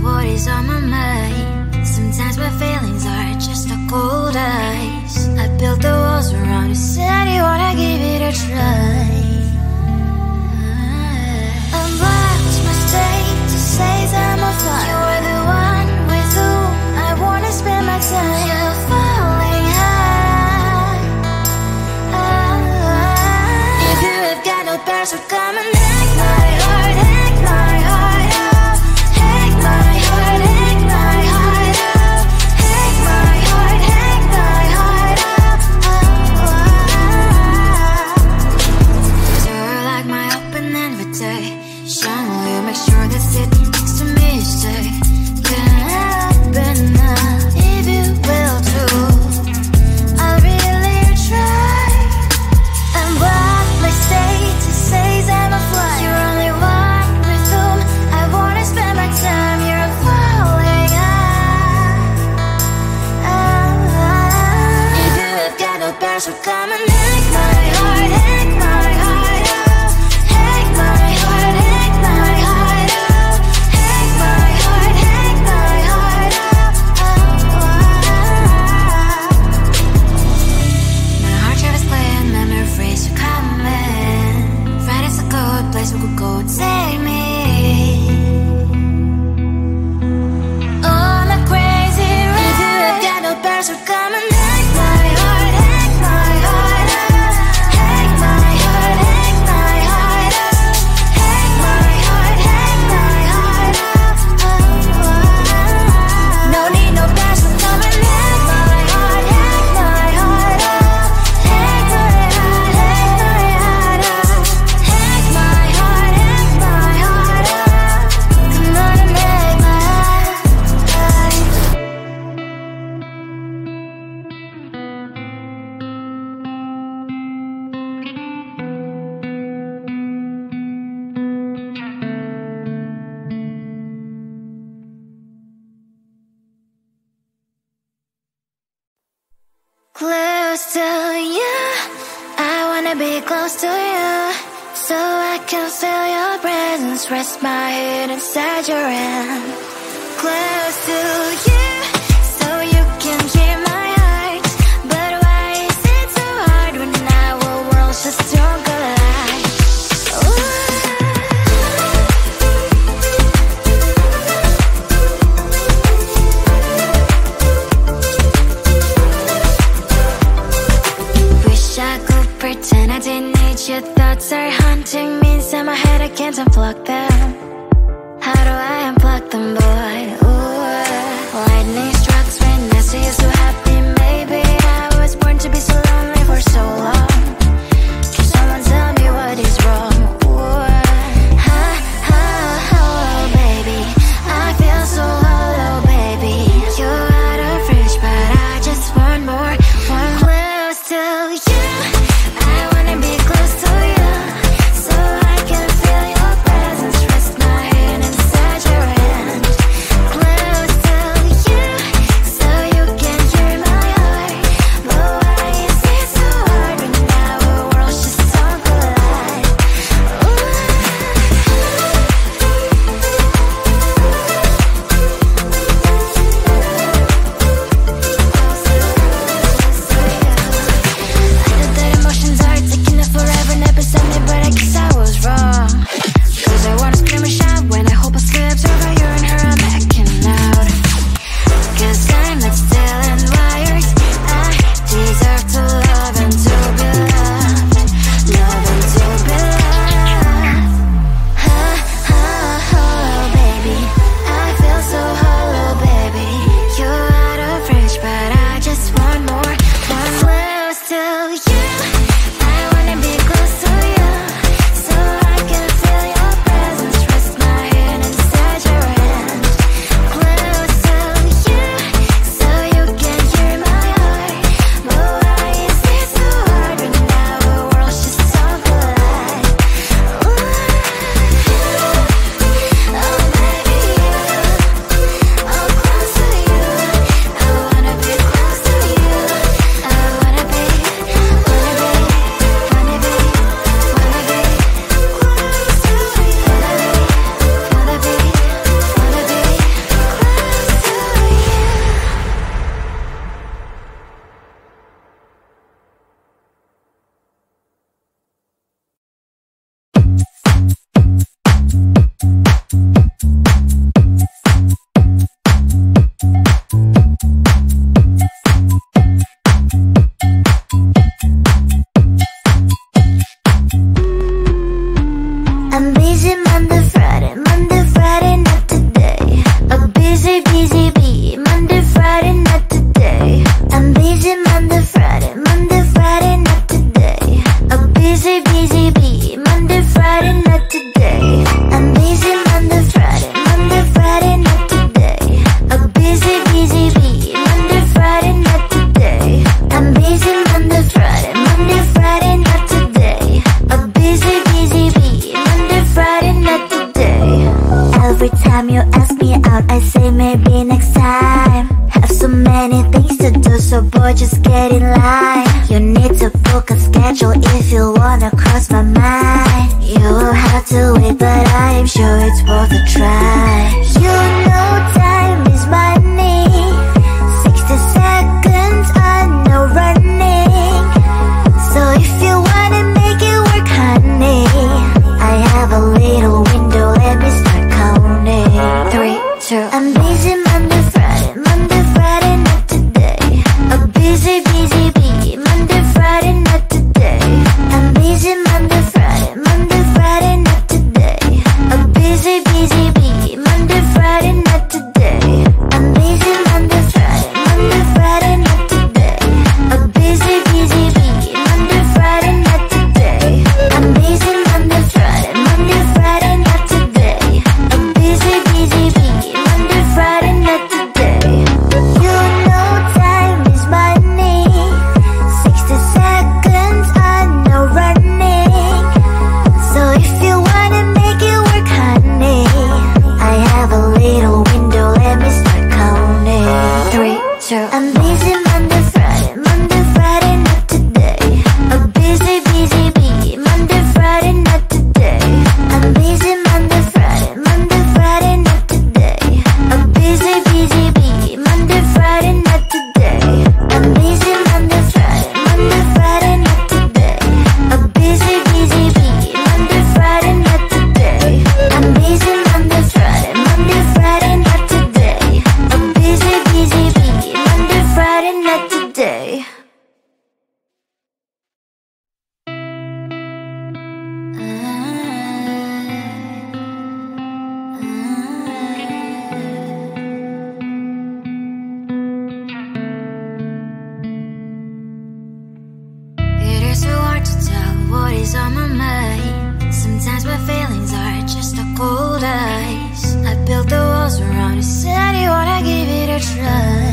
what is on my mind. Sometimes my feelings are just a cold ice. I built the walls around you, said you wanna give it a try. I'm lost, mistake to say I'm a fly. You are the one with whom I wanna spend my time. You're falling high. If you have got no bears, so come and hack my heart, hack my heart out. Hack my heart, hack my heart out. Hack my heart, hack my heart out. You're like my open invitation. Will you make sure that sitting next to me is safe? Can't happen now, if you will too. I'll really try. And what they say to say I'm a fly. You're only one with whom I wanna spend my time. You're falling high. If you have got no bears, so come and hack my heart, hack my heart out. Hack my heart, hack my heart out. Hack my heart, hack my heart out. My heart drives playing, memory freeze, so come in. Friday's a good place we could go, take me. On a crazy ride. If you have got no bears, so come and hack my heart, hack my heart out. Hack my heart, hack my heart out. Hack my heart, hack my heart out. No need no bears, so come and hack my heart, hack my heart out. Hack my heart, hack my heart out. Hack my heart, hack my heart out. Come on and make my heart. Close to you, I wanna be close to you, so I can feel your presence, rest my head inside your hand. Close to you, so you can keep my heart. But why is it so hard when our worlds just don't collide? Wish I could pretend I didn't need your thoughts are haunting me inside my head, I can't unplug them. How do I unplug them, boy? Ooh, lightning strikes when I see you so happy. Maybe I was born to be so lonely for so long. Can someone tell me what is wrong? Ooh, oh, baby, I feel so hollow, baby. You're out of reach, but I just want more, want close to you. I wanna be close to you, so I can feel your presence, Every time you ask me out, I say maybe next time. Have so many things to do, so boy, just get in line. You need to book a schedule if you wanna cross my mind. You will have to wait, but I am sure it's worth a try. You know time is money. 60 seconds on no running. So if you wanna make it work, honey, I have a little window, let me start counting. 3, 2, I'm busy Monday, Friday, not today. A busy, busy bee, Monday, Friday, not today. I'm busy Monday, Friday, not today. A busy, busy bee, Monday, Friday, not today. I'm busy Monday, Friday, not today. A busy, busy bee, Monday, Friday, not today. I'm busy Monday, Friday, not today. A busy, busy bee, Monday, Friday, not today. You know time is money. 60 seconds on no running. So if you wanna make it work, honey, I have a little window, let me start counting. 3, 2, I'm busy Monday, Friday, not today. A busy, busy bee, Monday, Friday, not today. I'm busy Monday, Friday, not today. A busy, busy bee, Monday, Friday, not today. I'm busy Monday, Friday, not today. A busy, busy bee, Monday, Friday, not today. I'm busy Monday, Friday, not today. A busy, busy bee, Monday, Friday, not today. It is so hard to tell what is on my mind. Sometimes my feelings are just a cold ice. I built the walls around you, said you wanna give it a try.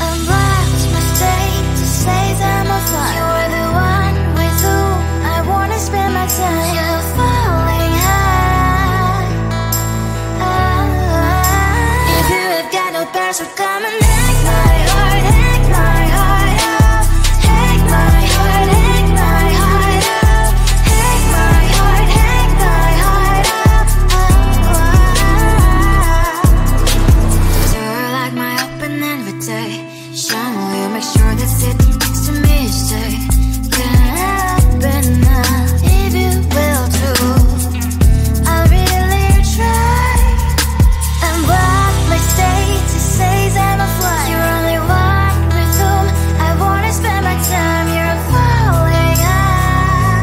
I'm lost my state to say that I'm a fly. You're the one with whom I wanna spend my time. You're falling high. If you have got no passion, come and hack my heart, hack my heart out. Hack my heart, hack my heart out. Hack my heart, hack my heart out. You're like my open invitation. Will you make sure that sitting next to me stay? Can happen now, if you will too. I'll really try. And what my state to say that I'm a fly. You're only one with whom I wanna spend my time. You're falling high.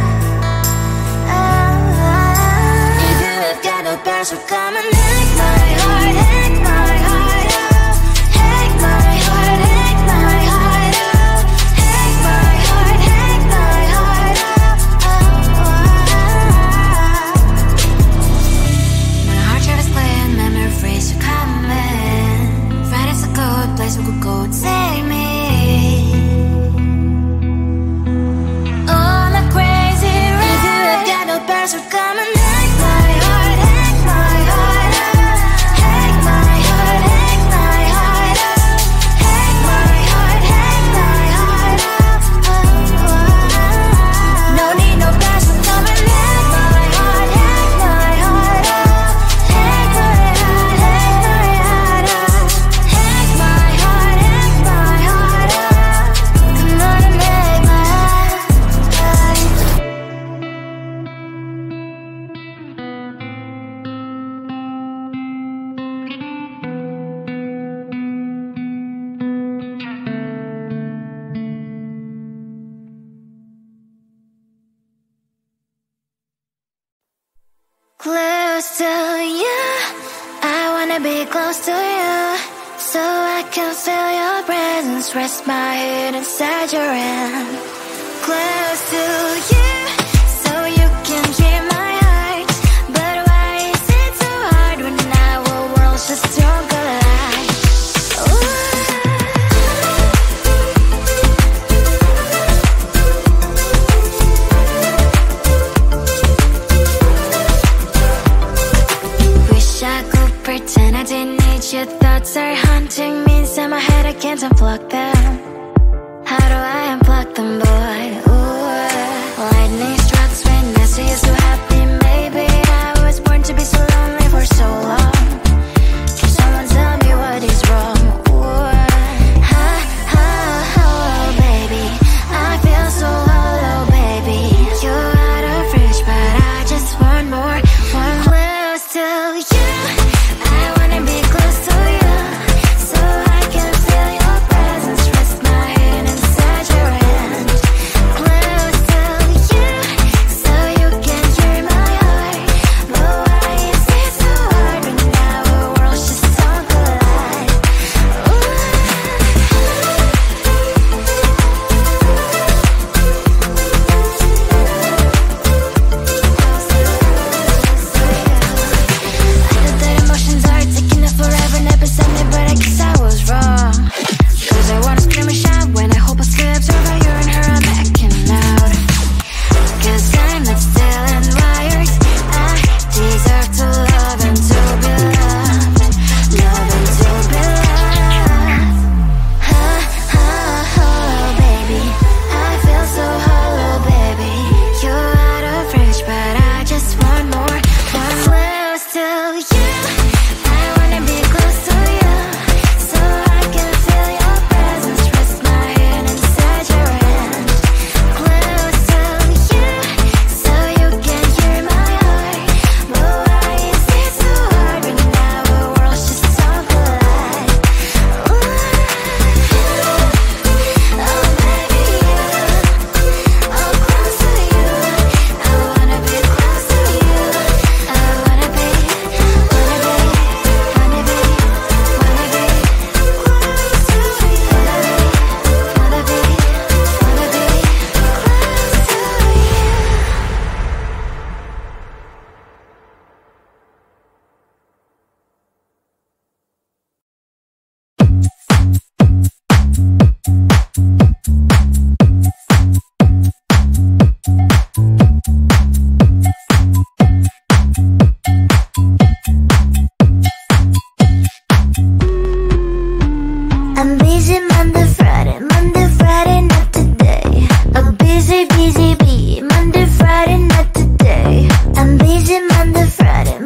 If you have got no passion, come and hack my heart, hack my heart out. Hack my heart, hack my heart out. Hack my heart, hack my heart out. My heart drive is clear, memory freeze, you're coming. Friday's a good place we could go, take me. On a crazy ride. If you have got no passion, come and hack my heart, hack my heart out. Hack my heart, hack my heart out. Hack my heart, hack my heart out. No need no passion, come and hack my heart, hack my heart out. Hack my heart, hack my heart out. Hack my heart, hack my heart out. Come on and make my heart. Close to you, I wanna be close to you, so I can feel your presence. Rest my head inside your hand. Close to you, so you can hear my heart. But why is it so hard when our worlds just don't collide? Ooh. pretend I didn't need you. Thoughts are haunting me inside my head, I can't unplug them. How do I unplug them, boy? Ooh, lightning strikes when I see you so happy. Maybe I was born to be so lonely for so long. Can someone tell me what is wrong? Ooh, baby, I feel so hollow, baby. You're out of reach, but I just want more, want close to you. I wanna be close to you, so I can feel your presence. Rest my hand inside your hand. Close to you, so you can hear my heart. But why is it so hard when our worlds just don't collide? I know that emotions are taking it forever, never sent me, but I guess I was wrong. Cause I wanna scream and shout when I hope I still observe how you and her are making out. Cause I'm not still and wired. I deserve to love and to be loved. Love and to be loved. Baby, I feel so hollow, baby. You're out of reach, but I just want more, want close to you. I wanna be close to you, so I can feel your presence. Rest my hand inside your hand. Close to you, so you can hear my heart. But why is it so hard when our worlds just don't collide? Oh baby, oh close to you. I wanna be close to you. I wanna be, wanna be, wanna be, wanna be close to you. Wanna be, wanna be close to you. I'm busy Monday, Friday, not today. A busy bee, Monday, Friday, not today. I'm busy Monday, Friday,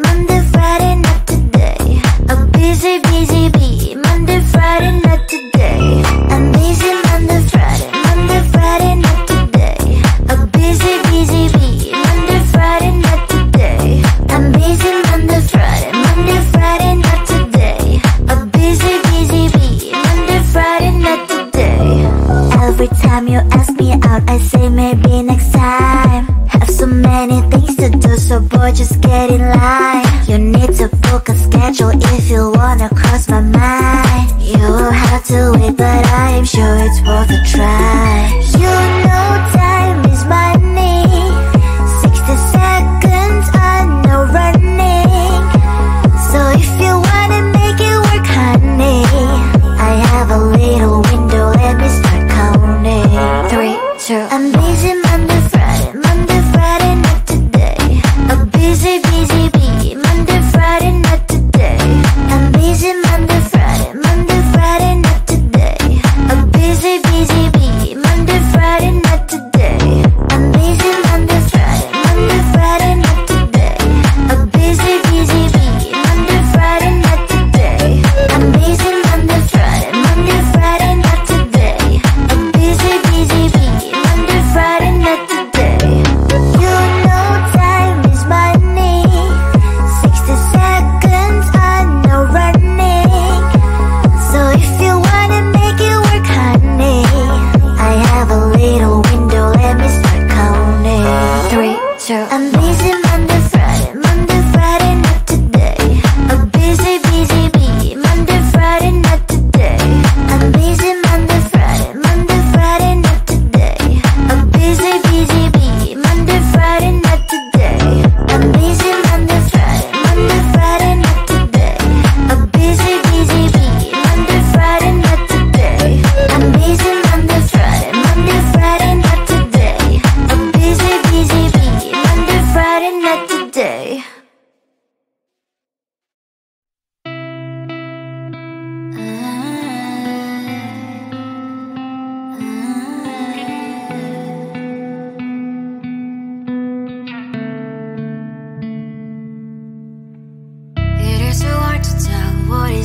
not today. A busy bee, Monday, Friday, not today. I'm busy Monday, Friday, not today. A busy bee, Monday, Friday, not today. I'm busy Monday, Friday, not today. A busy bee, Monday, Friday, not today. Every time you ask me out, I say maybe next time. Have so many things to do, so boy, just get in line. You need to book a schedule if you wanna cross my mind. You will have to wait, but I am sure it's worth a try. You know time is money. 60 seconds, I know running. So if you wanna make it work, honey, I have a little window, let me start counting. 3, 2, I'm busy Monday, Friday, not today. A busy bee, Monday, Friday, not today. I'm busy Monday, Friday, not today. A busy bee, Monday, Friday, not today.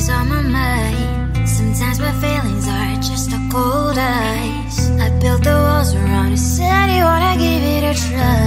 always on my mind. Sometimes my feelings are just a cold ice. I built the walls around you, said you wanna give it a try.